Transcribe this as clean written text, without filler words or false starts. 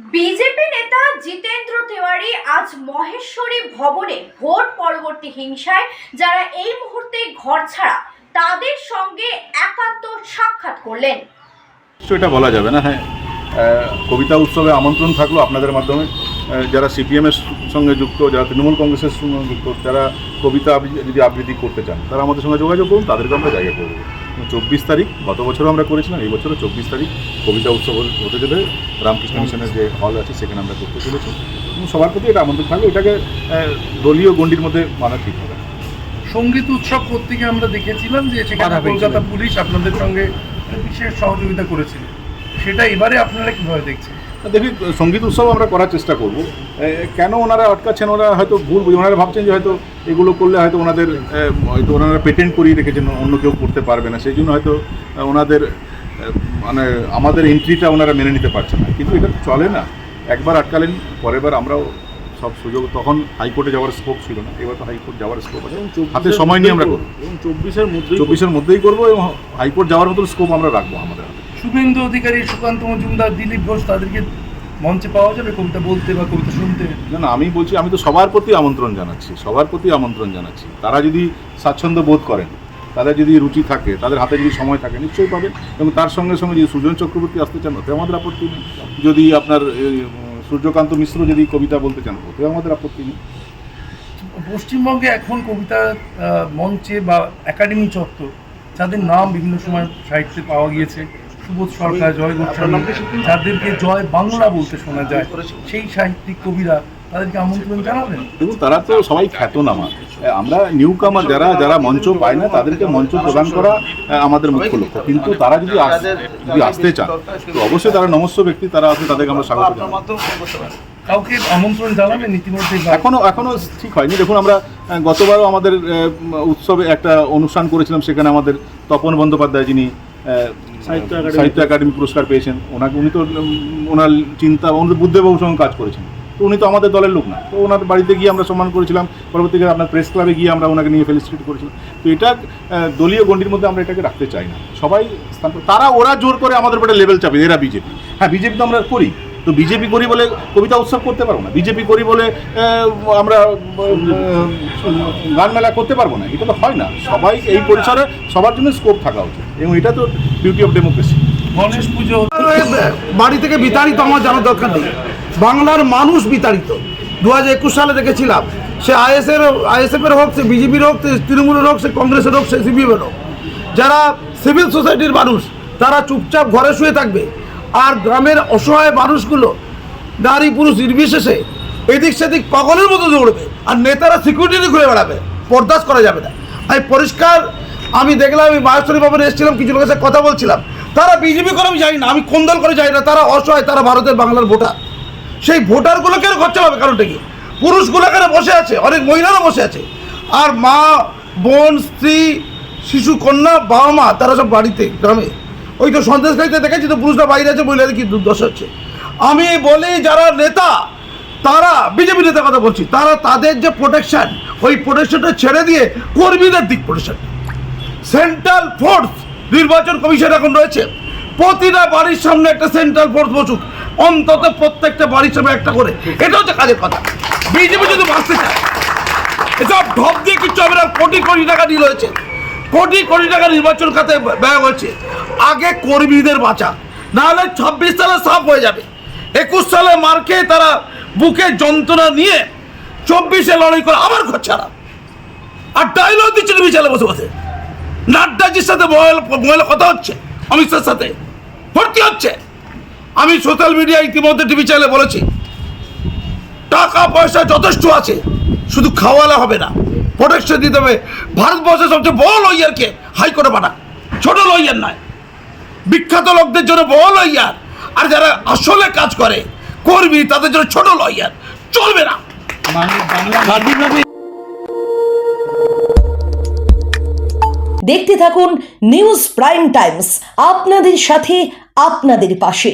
BJP নেতা জিতেন্দ্র তিওয়ারি আজ মহেশ্বরী ভবনে ভোট পরবর্তী হিংসায় যারা এই মুহূর্তে ঘর ছাড়া তাদের সঙ্গে একান্ত সাক্ষাৎ করলেন। এটা বলা যাবে না। হ্যাঁ, কবিতা উৎসবে আমন্ত্রণ থাকলো আপনাদের মাধ্যমে। যারা সিপিএমের সঙ্গে যুক্ত, যারা তৃণমূল কংগ্রেসের সঙ্গে যুক্ত, যারা কবিতা যদি আবৃত্তি করতে চান তারা আমাদের সঙ্গে যোগাযোগ করুন, তাদেরকে আমরা জায়গা করব। 24 তারিখ গত বছরও আমরা করেছিলাম, এই বছরও 24 তারিখ কবিতা উৎসব হতে চলে রামকৃষ্ণ মিশনের যে হল আছে সেখানে আমরা করতে চলেছি। এবং সবার প্রতি এটা আমন্ত্রণ থাকলে এটাকে দলীয় গণ্ডির মধ্যে মানা ঠিক হবে। সঙ্গীত উৎসব করতে গিয়ে আমরা দেখেছিলাম যে সেখানে কলকাতা পুলিশ আপনাদের সঙ্গে বিশেষ সহযোগিতা করেছিল, সেটা এবারে আপনারা কীভাবে দেখছেন? দেখি, সঙ্গীত উৎসব আমরা করার চেষ্টা করব। কেন ওনারা আটকাচ্ছেন, ওনারা হয়তো ভুল বুঝে, ওনারা ভাবছেন যে হয়তো এগুলো করলে হয়তো ওনারা পেটেন্ট করিয়ে রেখেছেন, অন্য কেউ করতে পারবে না, সেই জন্য হয়তো ওনাদের মানে আমাদের এন্ট্রিটা ওনারা মেনে নিতে পারছেন না। কিন্তু এটা চলে না, একবার আটকালেন, পরের বার আমরাও সব সুযোগ, তখন হাইকোর্টে যাওয়ার স্কোপ ছিল না, এবার তো হাইকোর্ট যাওয়ার স্কোপ আছে, হাতে সময় নিয়ে আমরা করবো। এবং 24-এর মধ্যেই করবো, এবং হাইকোর্ট যাওয়ার মতো স্কোপ আমরা রাখবো আমাদের। শুভেন্দু অধিকারী, সুকান্ত মজুমদার, দিলীপ ঘোষ, তাদেরকে মঞ্চে পাওয়া যাবে কবিতা বলতে বা কবিতা শুনতে? না, আমি বলছি, আমি তো সবার প্রতি আমন্ত্রণ জানাচ্ছি। তারা যদি স্বাচ্ছন্দ্য বোধ করেন, তাদের যদি রুচি থাকে, তাদের হাতে যদি সময় থাকে, নিশ্চয়ই পাবেন। এবং তার সঙ্গে সঙ্গে যদি সুজন চক্রবর্তী আসতে চান, ওতে আমাদের আপত্তি নেই। যদি আপনার সূর্যকান্ত মিশ্র যদি কবিতা বলতে চান, ওতেও আমাদের আপত্তি নেই। পশ্চিমবঙ্গে এখন কবিতা মঞ্চে বা একাডেমি চত্বর, যাদের নাম বিভিন্ন সময় সাহিত্যে পাওয়া গিয়েছে, সুবোধ সরকার, জয় গোস্বামী, যাদেরকে জয় বাংলা বলতে শোনা যায়, সেই সাহিত্যিক কবিরা, তাদেরকে আমন্ত্রণ জানাবেন? দেখুন, তারা তো সবাই খ্যাতনামা। আমরা নিউ কামার যারা মঞ্চ পায় না, তাদেরকে মঞ্চ প্রদান করা আমাদের মুখ্য লক্ষ্য। কিন্তু তারা যদি আসতে চান, তো অবশ্যই তারা নমস্য ব্যক্তি, তারা আসে, তাদেরকে আমরা স্বাগত জানাবো। কাউকে আমন্ত্রণ জানাবেন ইতিমধ্যে? এখনো ঠিক হয়নি। দেখুন, আমরা গতবারও আমাদের উৎসবে একটা অনুষ্ঠান করেছিলাম, সেখানে আমাদের তপন বন্দ্যোপাধ্যায়, যিনি সাহিত্য একাডেমি পুরস্কার পেয়েছেন, উনি তো ওনার চিন্তা, ওনার বুদ্ধবাবুর সঙ্গে কাজ করেছেন, তো উনি তো আমাদের দলের লোক না। তো ওনার বাড়িতে গিয়ে আমরা সম্মান করেছিলাম, পরবর্তীকালে আপনার প্রেস ক্লাবে গিয়ে আমরা ওনাকে নিয়ে ফেলিসিটেট করেছিলাম। তো এটা দলীয় গণ্ডির মধ্যে আমরা এটাকে রাখতে চাই না। সবাই ওরা জোর করে আমাদের উপরে লেভেল চাপে, এরা বিজেপি। হ্যাঁ, বিজেপি তো আমরা করি, তো বিজেপি করি বলে কবিতা উৎসব করতে পারবো না, বিজেপি করি বলে আমরা গান মেলা করতে পারবো না, এটা তো হয় না। সবাই এই পরিসরে সবার জন্য স্কোপ থাকা উচিত, এবং এটা তো বিউটি অফ ডেমোক্রেসি। গণেশ পুজো বাড়ি থেকে বিতাড়িত আমার জানার দরকার নেই, বাংলার মানুষ বিতাড়িত। 2021 সালে দেখেছিলাম, সে আইএসএফের হোক, সে বিজেপির হোক, সে তৃণমূলের হোক, সে কংগ্রেসের হোক, সে সিপিএমের হোক, যারা সিভিল সোসাইটির মানুষ, তারা চুপচাপ ঘরে শুয়ে থাকবে। আর গ্রামের অসহায় মানুষগুলো, নারী পুরুষ নির্বিশেষে এদিক সেদিক পাগলের মতো দৌড়বে, আর নেতারা সিকিউরিটি ঘুরে বেড়াবে। বরদাস্ত করা যাবে না। আমি পরিষ্কার, আমি দেখলাম, আমি মহেশ্বরী ভবনে এসেছিলাম, কিছু লোকের সাথে কথা বলছিলাম, তারা বিজেপি করে আমি জানি না, আমি কোন দল করে জানি না, তারা অসহায়, তারা ভারতের বাংলার ভোটার। সেই ভোটারগুলো কেন খরচা হবে? কারণটা কি? পুরুষগুলো এখানে বসে আছে, অনেক মহিলারা বসে আছে, আর মা, বোন, স্ত্রী, শিশু, কন্যা, বাবা মা, তারা সব বাড়িতে, গ্রামে। ওই তো সন্দেশখালিতে দেখেছি তো, পুরুষরা বাইরে আছে, মহিলাদের কি দুর্দশা হচ্ছে। আমি বলি, যারা নেতা, তারা বিজেপি নেতার কথা বলছি, তারা তাদের যে প্রোটেকশন, ওই প্রোটেকশনটা ছেড়ে দিয়ে কর্মীদের দিক প্রোটেকশন। সেন্ট্রাল ফোর্স নির্বাচন কমিশন এখন রয়েছে, প্রতিটা বাড়ির সামনে একটা সেন্ট্রাল ফোর্স বসুক, অন্তত প্রত্যেকটা বাড়ির সামনে একটা করে। এটা হচ্ছে কাজের কথা। বিজেপি যদি বাঁচতে চায়, এসব ঢপ দিয়ে কিচ্ছু হবে না। কোটি কোটি টাকা ডিল হয়েছে, কোটি কোটি টাকা নির্বাচন খাতে ব্যয় হয়েছে। আগে কর্মীদের বাঁচা, নাহলে 26 সালে সাফ হয়ে যাবে। 21 সালে মার খেয়ে তারা বুকে যন্ত্রণা নিয়ে 24-এ লড়াই করে আবার ঘর ছাড়া, আর ডায়লগ দিচ্ছে টিভি চ্যানেলে বসে বসে। নাড্ডাজির সাথে মহিলা কথা হচ্ছে, অমিত শাহের সাথে ভর্তি হচ্ছে। আমি সোশ্যাল মিডিয়া ইতিমধ্যে টিভি চ্যানেলে বলেছি, টাকা পয়সা যথেষ্ট আছে, শুধু খাওয়ালে হবে না, প্রোটেকশন দিতে হবে। ভারতবর্ষের সবচেয়ে বড় লয়ারকে হাইকোর্টে পাঠান, ছোট লয়ার নয়, বিখ্যাত লোকদের জন্য বড় লয়ার, আর যারা আসলে কাজ করে কর্মী, তাদের জন্য ছোট লয়ার। চলবে না। দেখতে থাকুন নিউজ প্রাইম টাইমস, আপনাদের সাথে, আপনাদের পাশে।